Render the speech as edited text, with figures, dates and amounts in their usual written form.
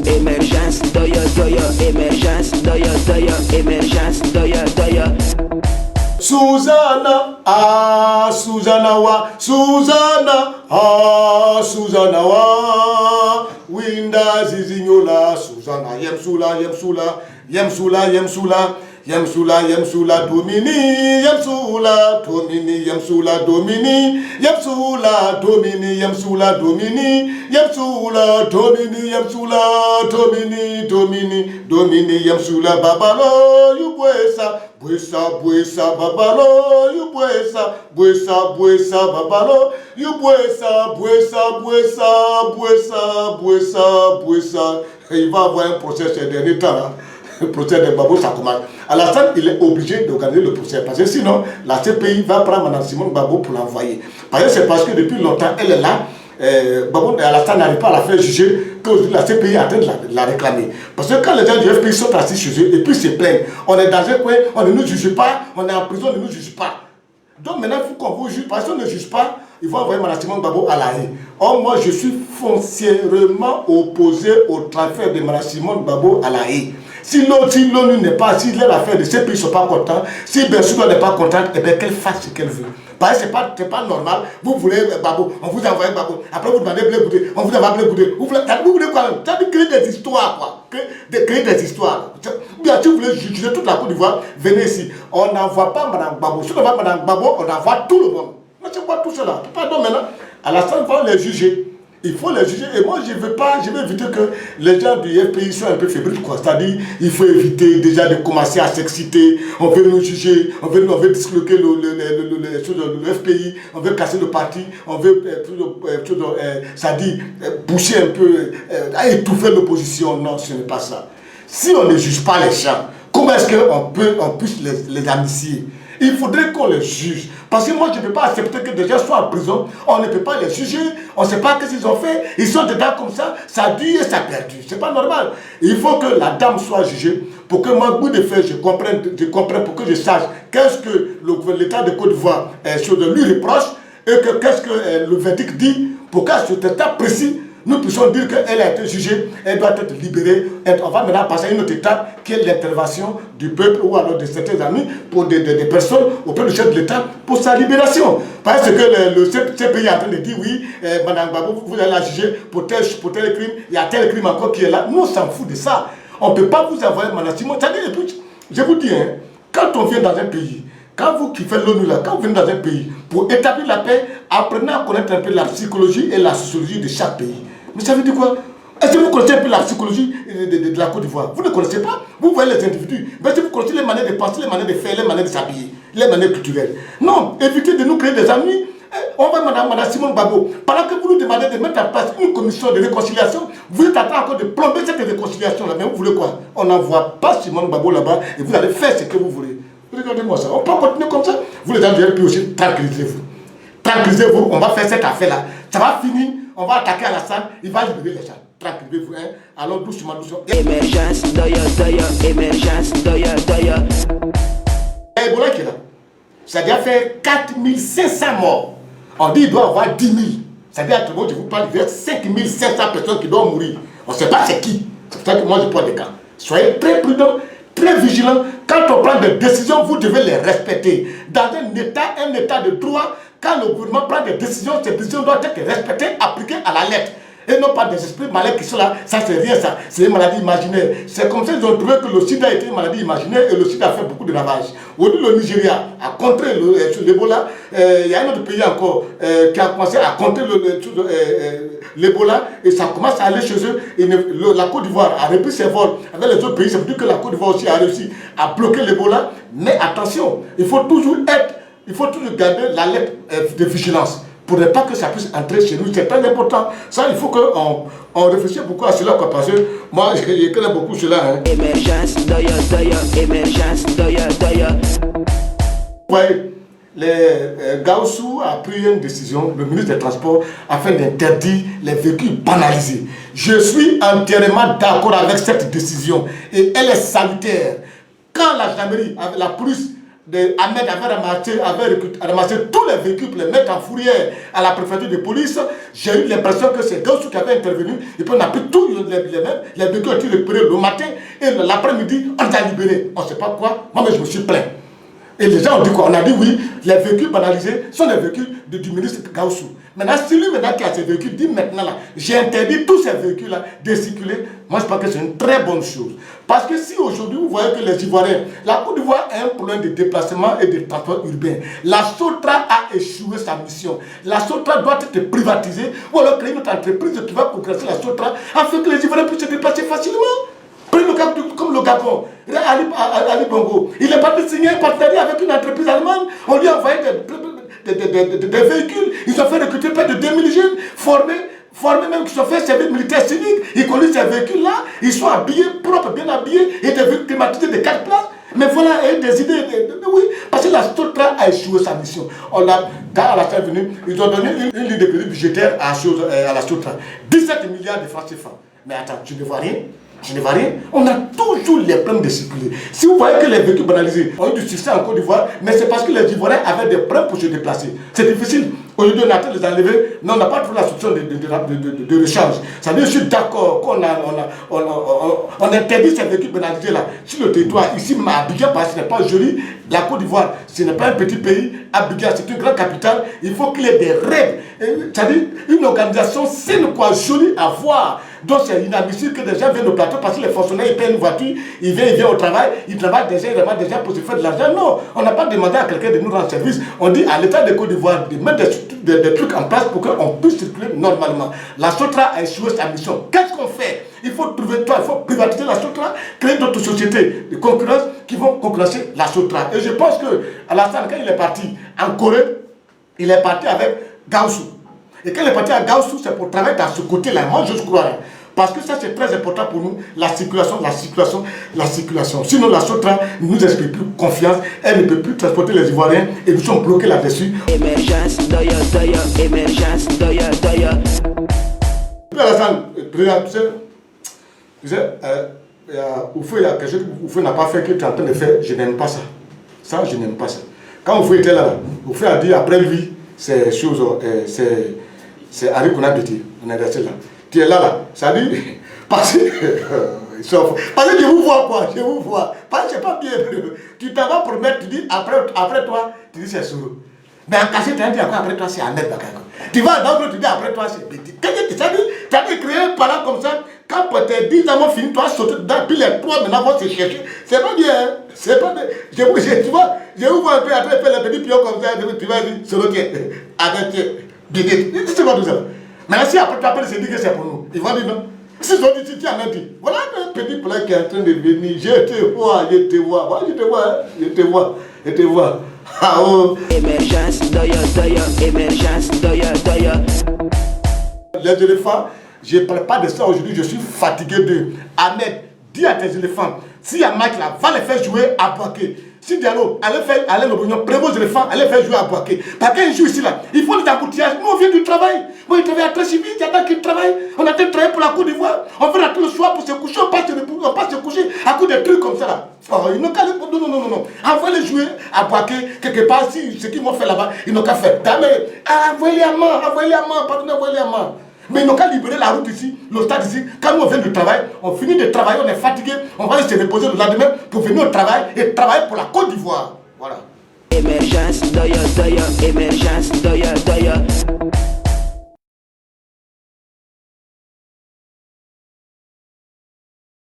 Emergence, doya, emergence, doya, emergence, doya. Susanna, Susanna wa, Susanna, Susanna wa. Winda zizinyola, Susanna, yemsula, domini, babalo, you buesa, babalo, you buesa, babalo, you buesa. Il va avoir un procès ces derniers temps. Le procès de Babo, ça commence. À la fin, il est obligé d'organiser le procès. Parce que sinon, la CPI va prendre Mme Simone Babo pour l'envoyer. C'est parce que depuis longtemps, elle est là. Babo, à la fin, n'arrive pas à la faire juger que la CPI est en train de la réclamer. Parce que quand les gens du FPI sont assis chez eux et puis se plaignent, on est dans un coin, on ne nous juge pas, on est en prison, on ne nous juge pas. Donc maintenant, il faut qu'on vous juge. Parce qu'on ne juge pas, il faut envoyer Mme Simone Babo à la haie. Or, moi, je suis foncièrement opposé au transfert de Mme Simone Babo à la haie. Si l'ONU n'est pas, si les affaires de ces pays ne sont pas contents, si Bensouda n'est pas contente, eh bien qu'elle fasse ce qu'elle veut. Parce que ce n'est pas normal. Vous voulez Babo, on vous envoie Babo. Après vous demandez Blé Goudé, on vous envoie Blé Goudé. Vous voulez quoi? Ça veut créer des histoires, quoi. Créer des histoires. Bien, si vous voulez juger toute la Côte d'Ivoire, venez ici. On n'envoie pas Mme Babo. Si on envoie Mme Babo, on envoie tout le monde. Mais c'est quoi tout cela? Pardon, maintenant, à la fin, il faut les juger. Il faut les juger. Et moi, je veux éviter que les gens du FPI soient un peu fébriles, quoi. C'est-à-dire, il faut éviter déjà de commencer à s'exciter. On veut nous juger, on veut disloquer le FPI, on veut casser le parti, on veut, c'est-à-dire, boucher un peu, étouffer l'opposition. Non, ce n'est pas ça. Si on ne juge pas les gens, comment est-ce qu'on puisse les amnistier? Il faudrait qu'on les juge. Parce que moi, je ne peux pas accepter que des gens soient en prison. On ne peut pas les juger. On ne sait pas ce qu'ils ont fait. Ils sont dedans comme ça. Ça a dû et ça a perdu. Ce n'est pas normal. Il faut que la dame soit jugée pour que moi, bout de fait, je comprenne, pour que je sache qu'est-ce que l'État de Côte d'Ivoire lui reproche et qu'est-ce que le verdict dit pour qu'à cet état précis, nous puissions dire qu'elle a été jugée, elle doit être libérée. On va maintenant passer à une autre étape qui est l'intervention du peuple ou alors de certains amis pour des personnes auprès du chef de l'État pour sa libération. Parce que le CPI est en train de dire oui, Mme Babo, vous allez la juger pour tel crime, il y a tel crime encore qui est là. Nous, on s'en fout de ça. On ne peut pas vous envoyer Mme Simone. Je vous dis, hein, quand on vient dans un pays, quand vous qui faites l'ONU là, quand vous venez dans un pays, pour établir la paix, apprenez à connaître un peu la psychologie et la sociologie de chaque pays. Mais ça veut dire quoi? Est-ce que vous connaissez un peu la psychologie de la Côte d'Ivoire? Vous ne connaissez pas? Vous voyez les individus. Mais si vous connaissez les manières de penser, les manières de faire, les manières de s'habiller, les manières culturelles. Non, évitez de nous créer des ennuis. On va Mme Simone Babo. Pendant que vous nous demandez de mettre en place une commission de réconciliation, vous êtes en train encore de plomber cette réconciliation-là. Mais vous voulez quoi? On n'envoie pas Simone Babo là-bas et vous allez faire ce que vous voulez. Regardez-moi ça. On peut continuer comme ça. Vous les gens du RP aussi, tranquillisez-vous. Tranquillisez-vous, on va faire cette affaire-là. Ça va finir, on va attaquer Alassane, il va libérer les gens. Tranquillisez-vous, hein. Allons doucement. Émergence, doya, émergence, doya. Ebola qui est là. Ça a déjà fait 4500 morts. On dit qu'il doit y avoir 10 000. C'est-à-dire, tout le monde, je vous parle, il y a 5500 personnes qui doivent mourir. On ne sait pas c'est qui. C'est pour ça que moi, je prends des cas. Soyez très prudents, très vigilants. Quand on prend des décisions, vous devez les respecter. Dans un état de droit, quand le gouvernement prend des décisions, ces décisions doivent être respectées, appliquées à la lettre. Et non pas des esprits malins qui sont là, ça c'est rien ça, c'est une maladie imaginaire. C'est comme ça qu'ils ont trouvé que le sida était une maladie imaginaire et le sida a fait beaucoup de ravages. Aujourd'hui le Nigeria a contré l'Ebola, il y a un autre pays encore qui a commencé à contrer l'Ebola et ça commence à aller chez eux. Et la Côte d'Ivoire a repris ses vols avec les autres pays, c'est pour dire que la Côte d'Ivoire aussi a réussi à bloquer l'Ebola. Mais attention, il faut toujours garder la lettre de vigilance. Pour ne pas que ça puisse entrer chez nous, c'est très important. Ça, il faut qu'on réfléchisse beaucoup à cela, quoi, parce que moi, je connais beaucoup cela. Hein. Émergence, doya, émergence, doya. Vous voyez, Gaussou a pris une décision, le ministre des Transports, afin d'interdire les véhicules banalisés. Je suis entièrement d'accord avec cette décision et elle est salutaire. Quand la gendarmerie, la police, Ahmed avait ramassé tous les véhicules pour les mettre en fourrière à la préfecture de police. J'ai eu l'impression que c'est Gaussou qui avait intervenu. Et puis on a pris tous les véhicules ont été récupérés le matin. Et l'après-midi, on les a libérés. On ne sait pas quoi. Moi, mais je me suis plaint. Et les gens ont dit quoi? On a dit oui, les véhicules banalisés sont les véhicules du ministre Gaussou. Maintenant, si lui maintenant qui a ces véhicules dit maintenant là, j'ai interdit tous ces véhicules là de circuler, moi je pense que c'est une très bonne chose. Parce que si aujourd'hui vous voyez que les Ivoiriens, la Côte d'Ivoire a un problème de déplacement et de transport urbain, la Sotra a échoué sa mission. La Sotra doit être privatisée ou alors créer une autre entreprise qui va concurrencer la Sotra afin que les Ivoiriens puissent se déplacer facilement. Prenez le cas comme le Gabon, Ali Bongo. Il est parti signer un partenariat avec une entreprise allemande. On lui a envoyé des véhicules. Ils ont fait recruter près de 2000 jeunes, formés même qui sont fait service militaire civique. Ils conduisent ces véhicules-là. Ils sont habillés, propres, bien habillés, et des véhicules climatisés de 4 places. Mais voilà, des idées. Oui, parce que la Sotra a échoué sa mission. Quand la est venue, ils ont donné une ligne de crédit budgétaire à la Sotra. 17 milliards de francs CFA. Mais attends, tu ne vois rien? Je ne vois rien. On a toujours les problèmes de circuler. Si vous voyez que les véhicules banalisés ont eu du succès en Côte d'Ivoire, mais c'est parce que les Ivoiriens avaient des problèmes pour se déplacer. C'est difficile. Aujourd'hui, on a train de les enlever, mais on n'a pas trouvé la solution de rechange. Ça veut dire que je suis d'accord qu'on interdit ces véhicules banalisés là sur le territoire. Ici, Abidjan, parce que ce n'est pas joli. La Côte d'Ivoire, ce n'est pas un petit pays. Abidjan, c'est une grande capitale. Il faut qu'il y ait des règles. C'est-à-dire une organisation saine, quoi, jolie à voir. Donc c'est inadmissible que des gens viennent au plateau parce que les fonctionnaires ils payent une voiture, ils viennent au travail, ils travaillent déjà, ils remettent déjà pour se faire de l'argent. Non, on n'a pas demandé à quelqu'un de nous rendre service. On dit à l'État de Côte d'Ivoire de mettre des trucs en place pour qu'on puisse circuler normalement. La Sotra a échoué sa mission. Qu'est-ce qu'on fait? Il faut trouver toi, il faut privatiser la Sotra, créer d'autres sociétés de concurrence qui vont concurrencer la Sotra. Et je pense que Alassane, quand il est parti en Corée, il est parti avec Gaussou. Et quand il est parti à Gaussou, c'est pour travailler dans ce côté-là. Moi, je crois. Parce que ça, c'est très important pour nous. La circulation. Sinon, la Sotra ne nous inspire plus confiance. Elle ne peut plus transporter les Ivoiriens. Et nous sommes bloqués là-dessus. Émergence, émergence, Alassane, tu sais, Oufou, il y a quelque chose que Oufou n'a pas fait que tu es en train de faire. Je n'aime pas ça. Ça, je n'aime pas ça. Quand Oufou était là, Oufou a dit après lui, c'est chose, c'est Harry qu'on a dit, on est resté là. Tu es là, ça dit, parce que je vous vois quoi, je vous vois. Parce que c'est pas bien. Tu t'en vas promettre, tu dis après toi, tu dis c'est Sourou. Mais en cachet, tu as dit après toi, c'est Ahmed Bakayoko. Tu vas dans l'autre, tu dis après toi, c'est Béti. Qu'est-ce que tu as dit? Tu as créé un parent comme ça, quand peut-être 10 ans vont finir, toi sauter dedans, puis les 3 maintenant vont se chercher. C'est pas bien, hein? C'est pas bien. Tu vois, je vous vois un peu après faire les petits pions comme ça, tu vas dire, c'est l'autre, avec Béti. Tu sais pas tout ça. Maintenant, si après tu appelles, c'est dit que c'est pour nous. Ils vont dire non. Si ils ont dit, tu as dit. Voilà un petit plat qui est en train de venir. Je te vois. Moi, je te vois. Ah oh. Émergence, émergence, Les éléphants, je ne parle pas de ça aujourd'hui, je suis fatigué d'eux. Ahmed, dis à tes éléphants, si y a Mike là, va les faire jouer à Boaké. Si Diallo, allez le bouillon, près vos éléphants, allez faire jouer à Boaké. Parce qu'ils jouent ici là, il faut des embouteillages. Nous on vient du travail. Moi je travaille à très civil, il y en a qui travaillent. On a travaillé pour la Côte d'Ivoire. On veut rentrer le soir pour se coucher, on passe se coucher à cause des trucs comme ça là. Oh, ils n'ont qu'à non. Envoyez-les jouer à Boaké, quelque part, si ce qu'ils vont faire là-bas, ils n'ont qu'à faire. Envoyez-les à main, pardonnez, envoyez-les à main. Mais ils n'ont qu'à libérer la route ici, le stade ici. Quand nous on vient du travail, on finit de travailler, on est fatigué, on va aller se reposer le lendemain pour venir au travail et travailler pour la Côte d'Ivoire. Voilà. émergence, émergence,